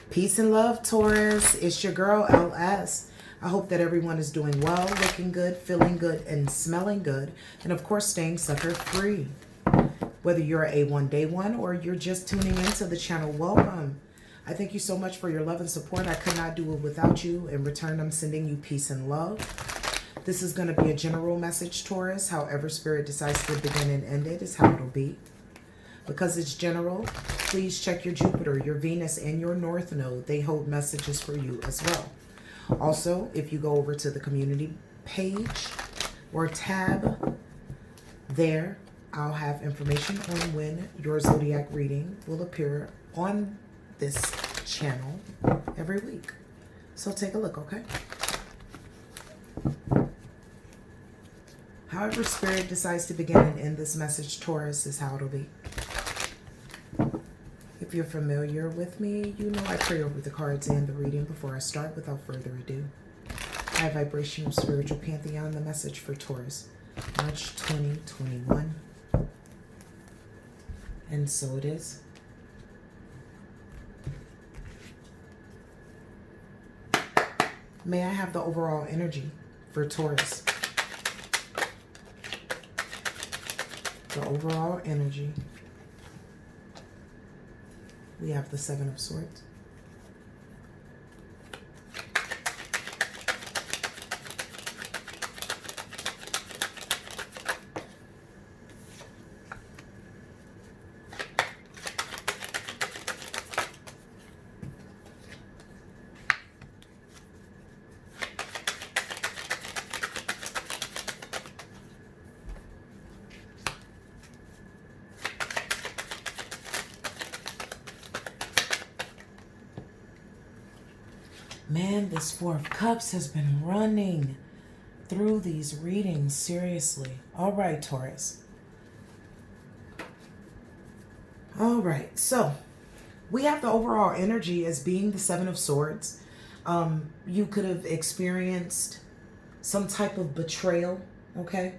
Peace and love, Taurus. It's your girl, LS. I hope that everyone is doing well, looking good, feeling good, and smelling good. And of course, staying sucker free. Whether you're a A1 Day One or you're just tuning into the channel, welcome. I thank you so much for your love and support. I could not do it without you. In return, I'm sending you peace and love. This is going to be a general message, Taurus. However Spirit decides to begin and end it is how it'll be. Because it's general, please check your Jupiter, your Venus, and your North Node. They hold messages for you as well. Also, if you go over to the community page or tab, there I'll have information on when your zodiac reading will appear on this channel every week. So take a look, okay? However Spirit decides to begin and end this message, Taurus, is how it'll be. If you're familiar with me, you know I pray over the cards and the reading before I start. Without further ado, High Vibrational Spiritual Pantheon, the message for Taurus, March 2021. And so it is. May I have the overall energy for Taurus? The overall energy. We have the Seven of Swords. Man, this Four of Cups has been running through these readings, seriously. All right, Taurus. All right, so we have the overall energy as being the Seven of Swords. You could have experienced some type of betrayal, okay?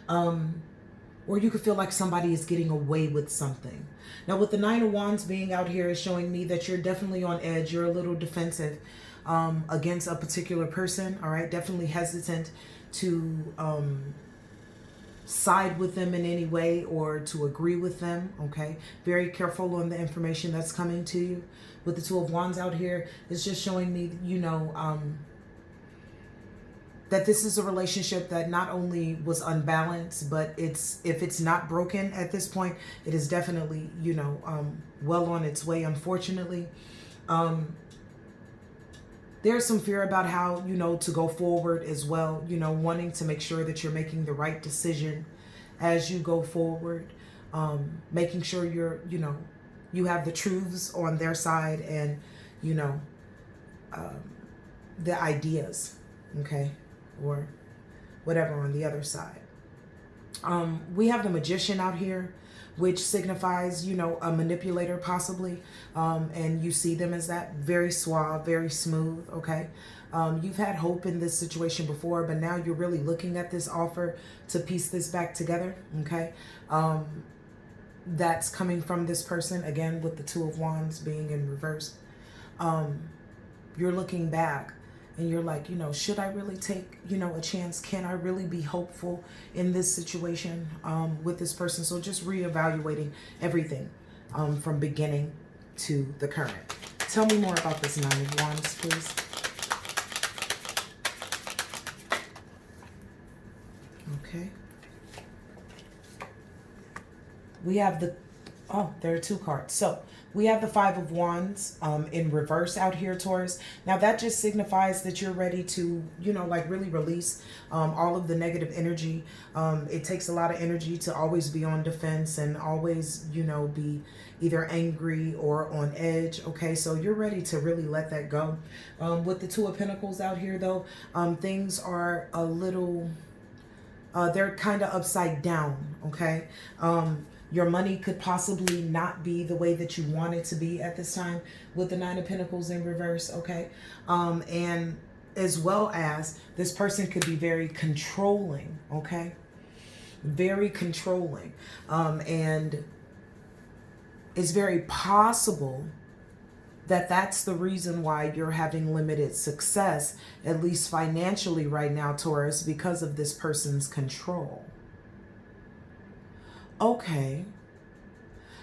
Or you could feel like somebody is getting away with something. Now, with the Nine of Wands being out here is showing me that you're definitely on edge. You're a little defensive against a particular person, all right? Definitely hesitant to side with them in any way or to agree with them, okay? Very careful on the information that's coming to you. With the Two of Wands out here, it's just showing me, you know, that this is a relationship that not only was unbalanced, but if it's not broken at this point, it is definitely, you know, well on its way, unfortunately. There's some fear about how, you know, to go forward as well, you know, wanting to make sure that you're making the right decision as you go forward, making sure you're, you know, you have the truths on their side and, you know, the ideas, okay, or whatever on the other side. We have the Magician out here, which signifies, you know, a manipulator possibly. And you see them as that, very suave, very smooth, okay? You've had hope in this situation before, but now you're really looking at this offer to piece this back together, okay? That's coming from this person, again, with the Two of Wands being in reverse. You're looking back and you're like, you know, should I really take, you know, a chance? Can I really be hopeful in this situation with this person? So just reevaluating everything from beginning to the current. Tell me more about this Nine of Wands, please. Okay. We have the, oh, there are two cards. So we have the Five of Wands in reverse out here, Taurus. Now that just signifies that you're ready to, you know, like really release all of the negative energy. It takes a lot of energy to always be on defense and always, you know, be either angry or on edge. Okay, so you're ready to really let that go. With the Two of Pentacles out here, though, things are a little, they're kind of upside down. Okay. Your money could possibly not be the way that you want it to be at this time with the Nine of Pentacles in reverse, okay? And as well as this person could be very controlling, okay? Very controlling. And it's very possible that's the reason why you're having limited success, at least financially right now, Taurus, because of this person's control. Okay.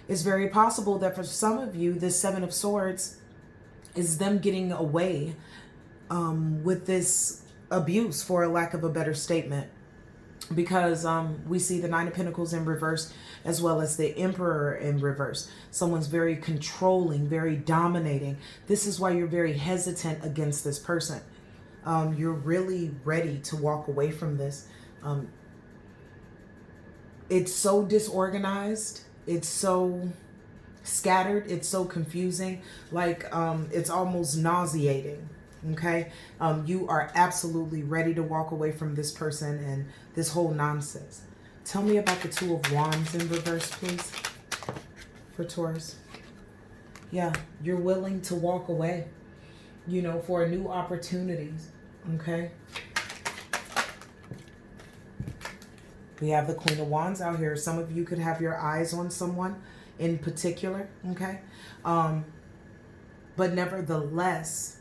It's very possible that for some of you, this Seven of Swords is them getting away with this abuse, for a lack of a better statement. Because we see the Nine of Pentacles in reverse, as well as the Emperor in reverse. Someone's very controlling, very dominating. This is why you're very hesitant against this person. You're really ready to walk away from this. It's so disorganized. It's so scattered. It's so confusing. Like it's almost nauseating. Okay, you are absolutely ready to walk away from this person and this whole nonsense. Tell me about the Two of Wands in reverse, please, for Taurus. Yeah, you're willing to walk away, you know, for new opportunities. Okay. We have the Queen of Wands out here. Some of you could have your eyes on someone in particular. Okay. But nevertheless,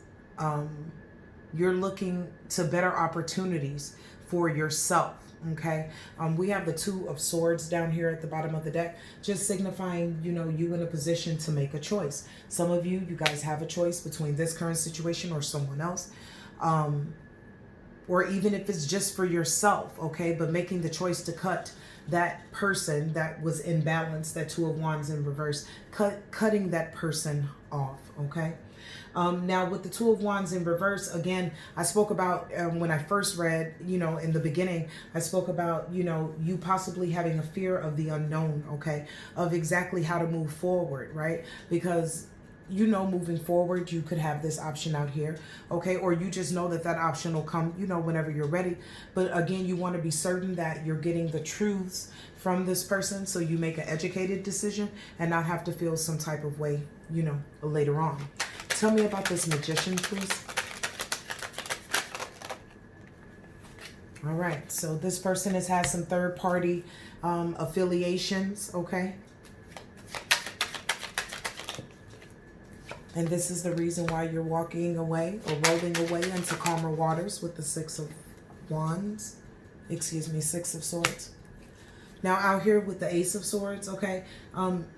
you're looking to better opportunities for yourself. Okay. We have the Two of Swords down here at the bottom of the deck, just signifying, you know, you in a position to make a choice. Some of you guys have a choice between this current situation or someone else. Or even if it's just for yourself. Okay. But making the choice to cut that person that was imbalanced, that Two of Wands in reverse, cutting that person off. Okay. Now with the Two of Wands in reverse, again, I spoke about when I first read, you know, in the beginning, I spoke about, you know, you possibly having a fear of the unknown, okay, of exactly how to move forward, right? Because, you know, moving forward, you could have this option out here, okay, or you just know that that option will come, you know, whenever you're ready. But again, you want to be certain that you're getting the truths from this person so you make an educated decision and not have to feel some type of way, you know, later on. Tell me about this Magician, please. All right, so this person has had some third-party affiliations, okay? And this is the reason why you're walking away or rolling away into calmer waters with the Six of Wands. Excuse me, Six of Swords. Now out here with the Ace of Swords, okay,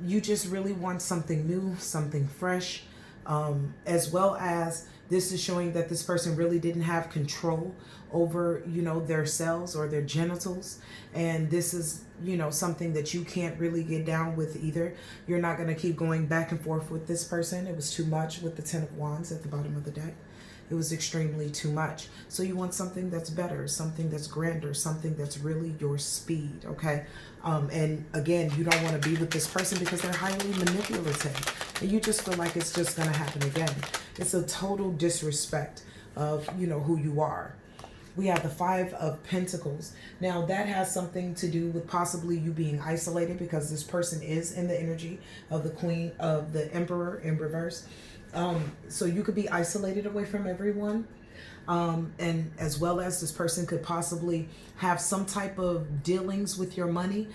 you just really want something new, something fresh. As well as this is showing that this person really didn't have control over, you know, their cells or their genitals. And this is, you know, something that you can't really get down with either. You're not going to keep going back and forth with this person. It was too much with the Ten of Wands at the bottom of the deck. It was extremely too much. So you want something that's better, something that's grander, something that's really your speed, okay? And again, you don't want to be with this person because they're highly manipulative. And you just feel like it's just going to happen again. It's a total disrespect of, you know, who you are. We have the Five of Pentacles. Now that has something to do with possibly you being isolated because this person is in the energy of the Queen of the Emperor in reverse. So you could be isolated away from everyone. And as well as this person could possibly have some type of dealings with your money,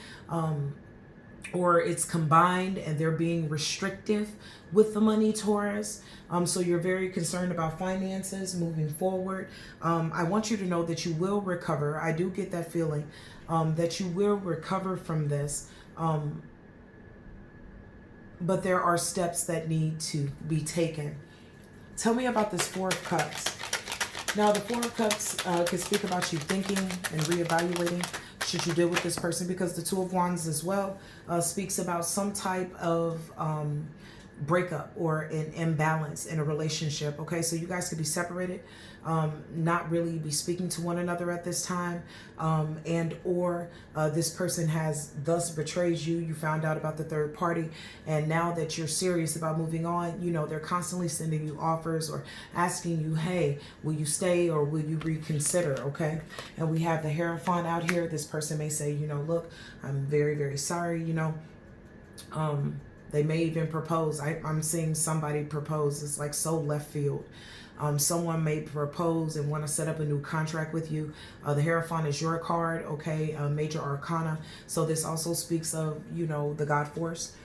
or it's combined and they're being restrictive with the money, Taurus. So you're very concerned about finances moving forward. I want you to know that you will recover. I do get that feeling that you will recover from this. But there are steps that need to be taken. Tell me about this Four of Cups. Now, the Four of Cups could speak about you thinking and reevaluating should you deal with this person, because the Two of Wands as well speaks about some type of breakup or an imbalance in a relationship. Okay, so you guys could be separated, not really be speaking to one another at this time, and or this person has thus betrayed you. You found out about the third party, and now that you're serious about moving on, you know, they're constantly sending you offers or asking you, hey, will you stay or will you reconsider? Okay, and we have the Hierophant out here. This person may say, you know, look, I'm very, very sorry, you know. They may even propose. I'm seeing somebody propose. It's like so left field. Someone may propose and want to set up a new contract with you. The Hierophant is your card, okay? Major Arcana. So this also speaks of, you know, the God Force.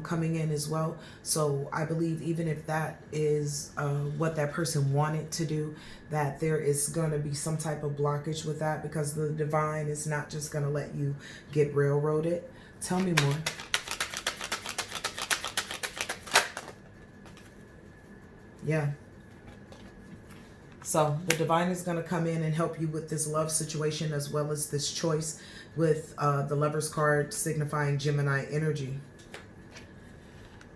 coming in as well. So I believe even if that is what that person wanted to do, that there is going to be some type of blockage with that, because the divine is not just going to let you get railroaded. Tell me more. Yeah. So the divine is going to come in and help you with this love situation, as well as this choice with the Lover's card signifying Gemini energy.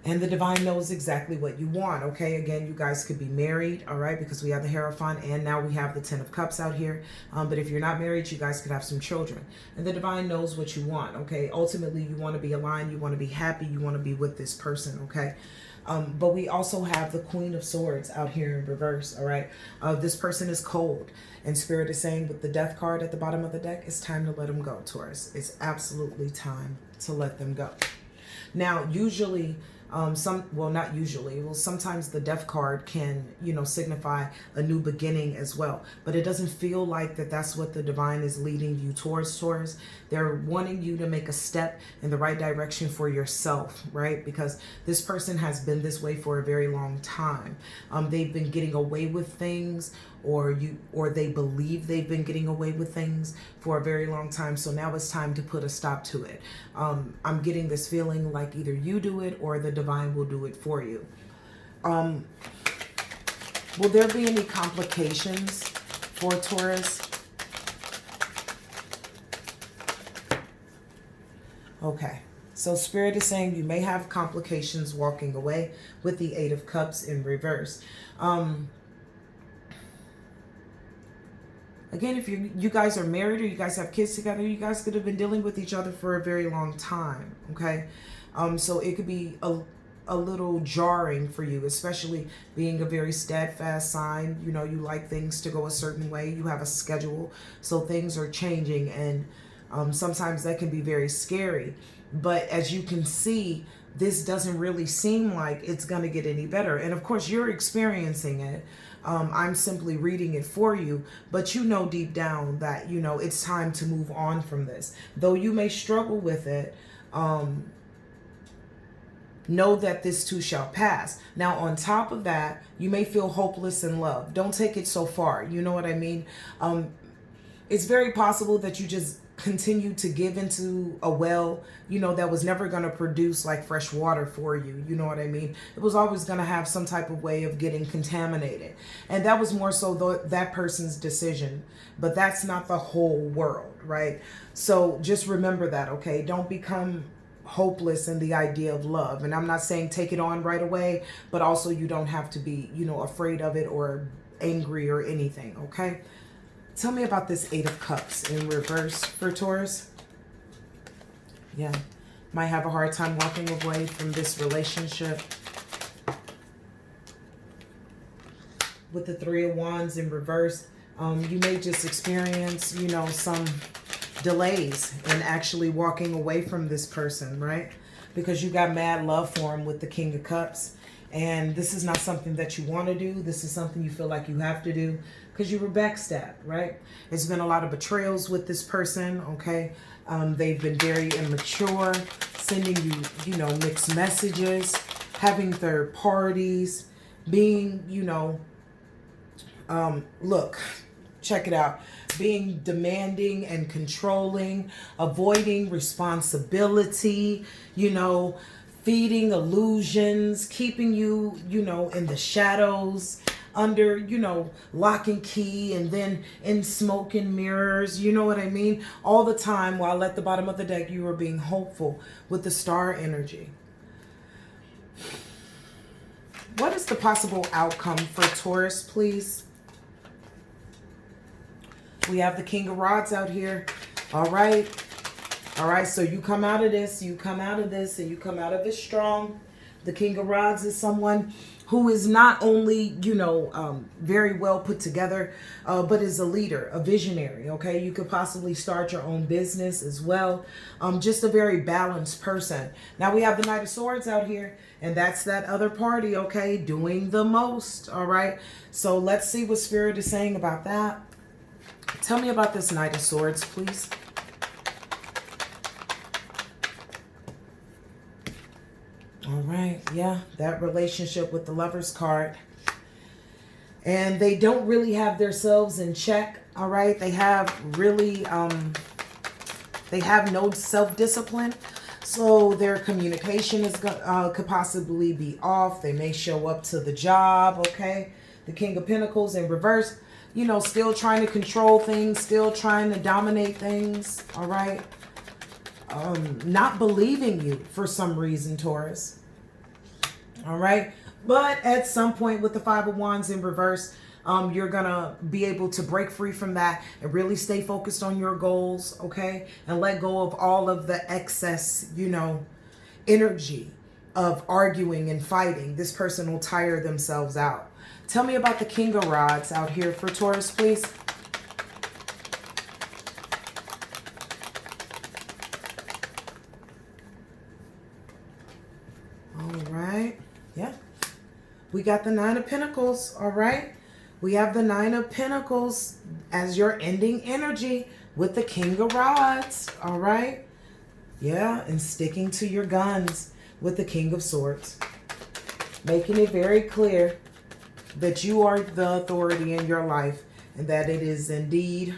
And the divine knows exactly what you want, okay? Again, you guys could be married, all right? Because we have the Hierophant, and now we have the Ten of Cups out here. But if you're not married, you guys could have some children. And the divine knows what you want, okay? Ultimately, you want to be aligned. You want to be happy. You want to be with this person, okay? But we also have the Queen of Swords out here in reverse, all right? This person is cold. And Spirit is saying with the Death card at the bottom of the deck, it's time to let them go, Taurus. It's absolutely time to let them go. Now, usually... not usually. Well, sometimes the Death card can, signify a new beginning as well. But it doesn't feel like that's what the divine is leading you towards, Taurus. They're wanting you to make a step in the right direction for yourself, right? Because this person has been this way for a very long time. They've been getting away with things, or they believe they've been getting away with things for a very long time. So now it's time to put a stop to it. I'm getting this feeling like either you do it or the divine will do it for you. Will there be any complications for Taurus? Okay. So Spirit is saying you may have complications walking away with the Eight of Cups in reverse. Again, if you guys are married or you guys have kids together, you guys could have been dealing with each other for a very long time, okay? So it could be a little jarring for you, especially being a very steadfast sign. You like things to go a certain way. You have a schedule, so things are changing, and sometimes that can be very scary. But as you can see, this doesn't really seem like it's going to get any better. And of course, you're experiencing it. I'm simply reading it for you, but deep down that, it's time to move on from this. Though you may struggle with it, know that this too shall pass. Now, on top of that, you may feel hopeless in love. Don't take it so far. You know what I mean? It's very possible that you just continue to give into a well, that was never going to produce like fresh water for you. You know what I mean? It was always going to have some type of way of getting contaminated. And that was more so that person's decision. But that's not the whole world, right? So just remember that, okay? Don't become hopeless in the idea of love. And I'm not saying take it on right away, but also you don't have to be, afraid of it or angry or anything, okay? Tell me about this Eight of Cups in reverse for Taurus. Yeah. Might have a hard time walking away from this relationship. With the Three of Wands in reverse, you may just experience, some delays in actually walking away from this person, right? Because you got mad love for him with the King of Cups. And this is not something that you want to do. This is something you feel like you have to do because you were backstabbed, right? There's been a lot of betrayals with this person, okay? They've been very immature, sending you, mixed messages, having third parties, being, look, check it out. Being demanding and controlling, avoiding responsibility, feeding illusions, keeping you, in the shadows, under, lock and key, and then in smoke and mirrors, you know what I mean? All the time while at the bottom of the deck, you were being hopeful with the star energy. What is the possible outcome for Taurus, please? We have the King of Rods out here. All right. All right, so you come out of this, and you come out of it strong. The King of Rods is someone who is not only, very well put together, but is a leader, a visionary, okay? You could possibly start your own business as well. Just a very balanced person. Now we have the Knight of Swords out here, and that's that other party, okay? Doing the most, all right? So let's see what Spirit is saying about that. Tell me about this Knight of Swords, please. All right. Yeah, that relationship with the Lovers card. And they don't really have themselves in check. All right. They have really, they have no self-discipline. So their communication is could possibly be off. They may show up to the job. Okay. The King of Pentacles in reverse. You know, still trying to control things. Still trying to dominate things. All right. Not believing you for some reason, Taurus. All right. But at some point with the Five of Wands in reverse, you're going to be able to break free from that and really stay focused on your goals, okay? And let go of all of the excess, you know, energy of arguing and fighting. This person will tire themselves out. Tell me about the King of Rods out here for Taurus, please. All right. Yeah. We got the Nine of Pentacles, all right? We have the Nine of Pentacles as your ending energy with the King of Rods, all right? Yeah, and sticking to your guns with the King of Swords. Making it very clear that you are the authority in your life and that it is indeed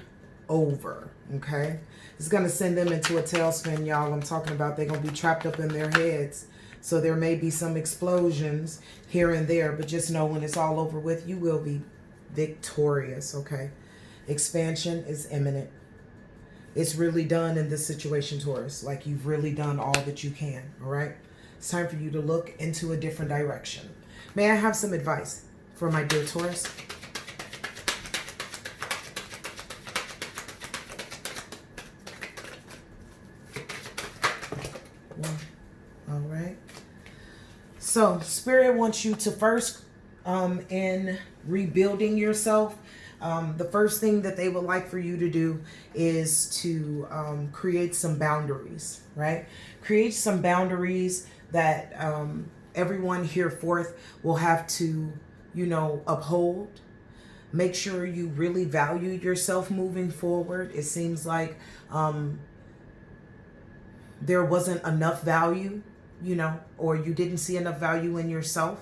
over, okay? It's going to send them into a tailspin, y'all. I'm talking about they're going to be trapped up in their heads. So there may be some explosions here and there, but just know when it's all over with, you will be victorious, okay? Expansion is imminent. It's really done in this situation, Taurus. Like you've really done all that you can, all right? It's time for you to look into a different direction. May I have some advice for my dear Taurus? All right. So Spirit wants you to first, in rebuilding yourself, the first thing that they would like for you to do is to create some boundaries, right? Create some boundaries that everyone here forth will have to, you know, uphold. Make sure you really value yourself moving forward. It seems like there wasn't enough value, you know, or you didn't see enough value in yourself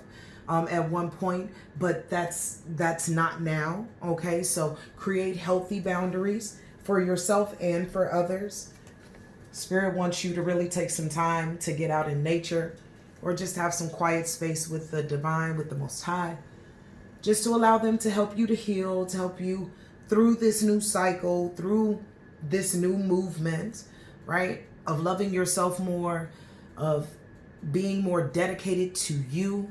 at one point, but that's not now, okay? So create healthy boundaries for yourself and for others. Spirit wants you to really take some time to get out in nature or just have some quiet space with the divine, with the Most High, just to allow them to help you to heal, to help you through this new cycle, through this new movement, right? Of loving yourself more, of being more dedicated to you,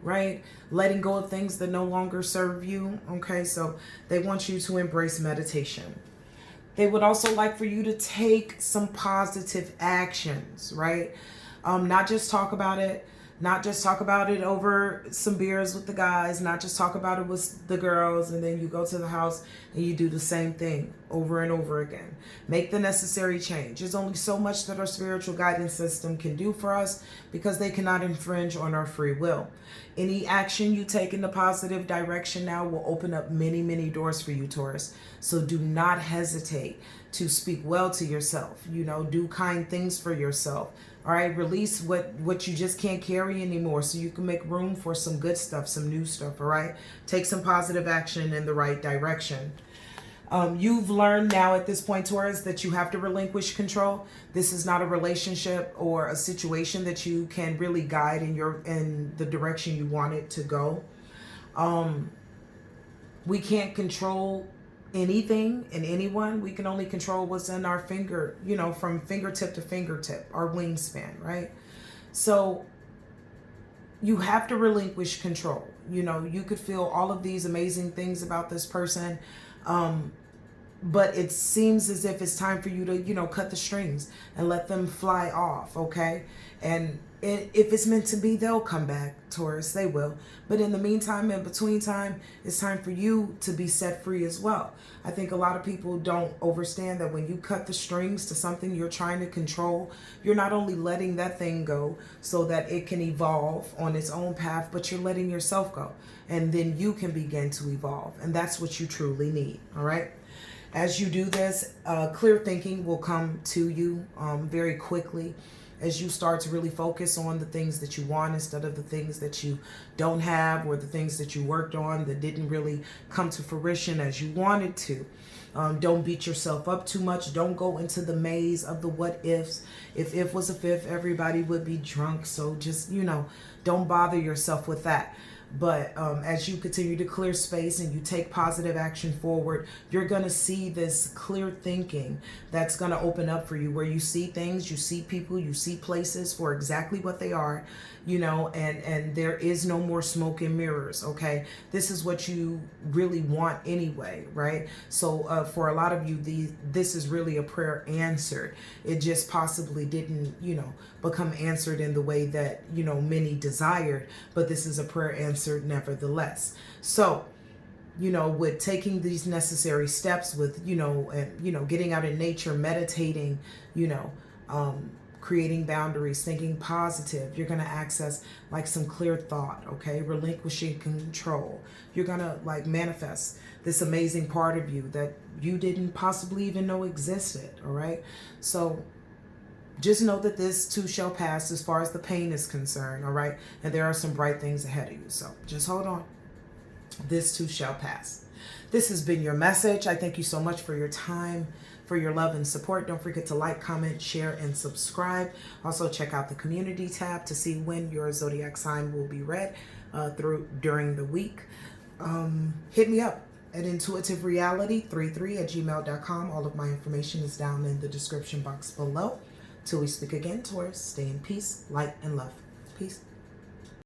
right? Letting go of things that no longer serve you, okay? So they want you to embrace meditation. They would also like for you to take some positive actions, right? Not just talk about it, not just talk about it over some beers with the guys, not just talk about it with the girls, and then you go to the house and you do the same thing over and over again. Make the necessary change. There's only so much that our spiritual guidance system can do for us because they cannot infringe on our free will. Any action you take in the positive direction now will open up many, many doors for you, Taurus. So do not hesitate to speak well to yourself. You know, do kind things for yourself. All right, release what you just can't carry anymore so you can make room for some good stuff, some new stuff, all right? Take some positive action in the right direction. You've learned now at this point, Taurus, that you have to relinquish control. This is not a relationship or a situation that you can really guide in the direction you want it to go. We can't control anything and anyone. We can only control what's in our finger, you know, from fingertip to fingertip, our wingspan, right? So you have to relinquish control. You know, you could feel all of these amazing things about this person, but it seems as if it's time for you to, you know, cut the strings and let them fly off, okay? And if it's meant to be, they'll come back, Taurus, they will. But in the meantime, in between time, it's time for you to be set free as well. I think a lot of people don't understand that when you cut the strings to something you're trying to control, you're not only letting that thing go so that it can evolve on its own path, but you're letting yourself go. And then you can begin to evolve. And that's what you truly need, all right? As you do this, clear thinking will come to you very quickly. as you start to really focus on the things that you want instead of the things that you don't have, or the things that you worked on that didn't really come to fruition as you wanted to. Don't beat yourself up too much. Don't go into the maze of the what ifs. If was a fifth, everybody would be drunk. So just, don't bother yourself with that. But as you continue to clear space and you take positive action forward, you're going to see this clear thinking that's going to open up for you, where you see things, you see people, you see places for exactly what they are, and there is no more smoke and mirrors. Okay, this is what you really want anyway, right? So for a lot of you, this is really a prayer answered. It just possibly didn't, become answered in the way that, many desired, but this is a prayer answered nevertheless. So, with taking these necessary steps, with, getting out in nature, meditating, creating boundaries, thinking positive, you're going to access like some clear thought, okay? Relinquishing control. You're going to like manifest this amazing part of you that you didn't possibly even know existed, all right? So just know that this too shall pass as far as the pain is concerned, all right? And there are some bright things ahead of you. So just hold on. This too shall pass. This has been your message. I thank you so much for your time, for your love and support. Don't forget to like, comment, share, and subscribe. Also check out the community tab to see when your zodiac sign will be read during the week. Hit me up at IntuitiveReality33@gmail.com. All of my information is down in the description box below. Till we speak again, Taurus, stay in peace, light, and love. Peace.